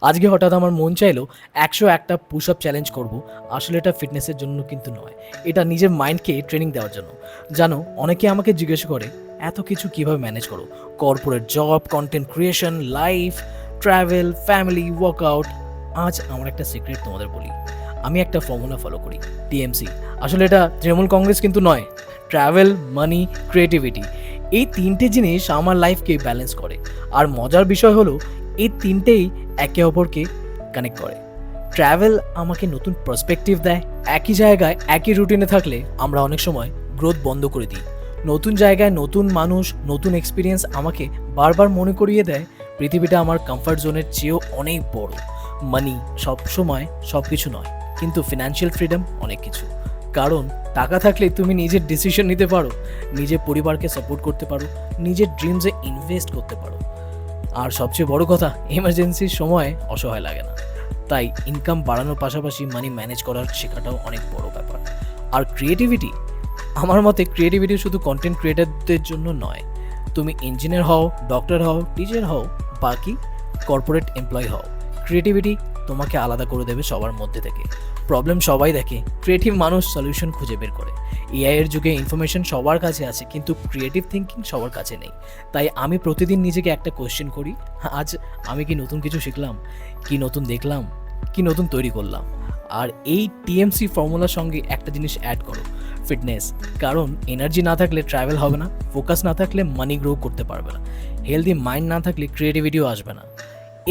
আজকে হঠাৎ আমার মন চাইলো 101টা পুশ আপ চ্যালেঞ্জ করব। আসলে এটা ফিটনেসের জন্য কিন্তু নয়, এটা নিজের মাইন্ডকে ট্রেনিং দেওয়ার জন্য। জানো, অনেকে আমাকে জিজ্ঞেস করে এত কিছু কিভাবে ম্যানেজ করো, corporate job, content creation, life, travel, family, workout. আজ আমার একটা সিক্রেট তোমাদের বলি। আমি একটা ফর্মুলা ফলো করি, টিএমসি। আসলে এটা তৃণমূল কংগ্রেস কিন্তু নয়। ট্রাভেল, মানি, ক্রিয়েটিভিটি, এই তিনটে জিনিস আমার লাইফকে ব্যালেন্স করে। আর মজার বিষয় হলো এই তিনটেই একে অপরকে কানেক্ট করে। ট্রাভেল আমাকে নতুন পার্সপেক্টিভ দেয়। একই জায়গায় একই রুটিনে থাকলে আমরা অনেক সময় গ্রোথ বন্ধ করে দিই। নতুন জায়গায় নতুন মানুষ, নতুন এক্সপিরিয়েন্স আমাকে বারবার মনে করিয়ে দেয় পৃথিবীটা আমার কমফর্ট জোনের চেয়েও অনেক বড়। মানি সব সময় সব কিছু নয়, কিন্তু ফিনান্সিয়াল ফ্রিডম অনেক কিছু। কারণ টাকা থাকলে তুমি নিজের ডিসিশন নিতে পারো, নিজের পরিবারকে সাপোর্ট করতে পারো, নিজের ড্রিমসে ইনভেস্ট করতে পারো। আর সবচেয়ে বড় কথা, এমার্জেন্সির সময় অসহায় লাগে না। তাই ইনকাম বাড়ানোর পাশাপাশি মানি ম্যানেজ করার শেখাটাও অনেক বড় ব্যাপার। আর ক্রিয়েটিভিটি, আমার মতে ক্রিয়েটিভিটি শুধু কন্টেন্ট ক্রিয়েটারদের জন্য নয়। তুমি ইঞ্জিনিয়ার হও, ডক্টর হও, টিচার হও, বাকি কর্পোরেট এমপ্লয়ি হও, ক্রিয়েটিভিটি তোমাকে আলাদা করে দেবে সবার মধ্যে থেকে। প্রবলেম সবাই দেখে, ক্রিয়েটিভ মানুষ সলিউশন খুঁজে বের করে। এআই এর যুগে ইনফরমেশন সবার কাছে আছে, কিন্তু ক্রিয়েটিভ থিঙ্কিং সবার কাছে নেই। তাই আমি প্রতিদিন নিজেকে একটা কোয়েশ্চেন করি, আজ আমি কি নতুন কিছু শিখলাম, কি নতুন দেখলাম, কি নতুন তৈরি করলাম। আর এই টিএমসি ফর্মুলার সঙ্গে একটা জিনিস অ্যাড করো, ফিটনেস। কারণ এনার্জি না থাকলে ট্রাভেল হবে না, ফোকাস না থাকলে মানি গ্রো করতে পারবে না, হেলদি মাইন্ড না থাকলে ক্রিয়েটিভিটিও আসবে না।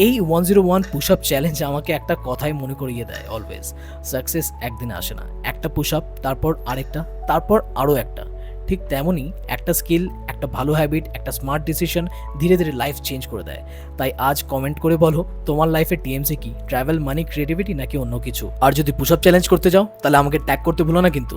এই 101 পুশ আপ চ্যালেঞ্জ আমাকে একটা কথাই মনে করিয়ে দেয়, অলওয়েজ সাকসেস একদিনে আসে না। একটা পুশ আপ, তারপর আরেকটা, তারপর আরও একটা। ঠিক তেমনই একটা স্কিল, একটা ভালো হ্যাবিট, একটা স্মার্ট ডিসিশন ধীরে ধীরে লাইফ চেঞ্জ করে দেয়। তাই আজ কমেন্ট করে বলো তোমার লাইফে টিএমসি কি, ট্রাভেল, মানি, ক্রিয়েটিভিটি নাকি অন্য কিছু। আর যদি পুশ আপ চ্যালেঞ্জ করতে যাও তাহলে আমাকে ট্যাগ করতে ভুলো না কিন্তু।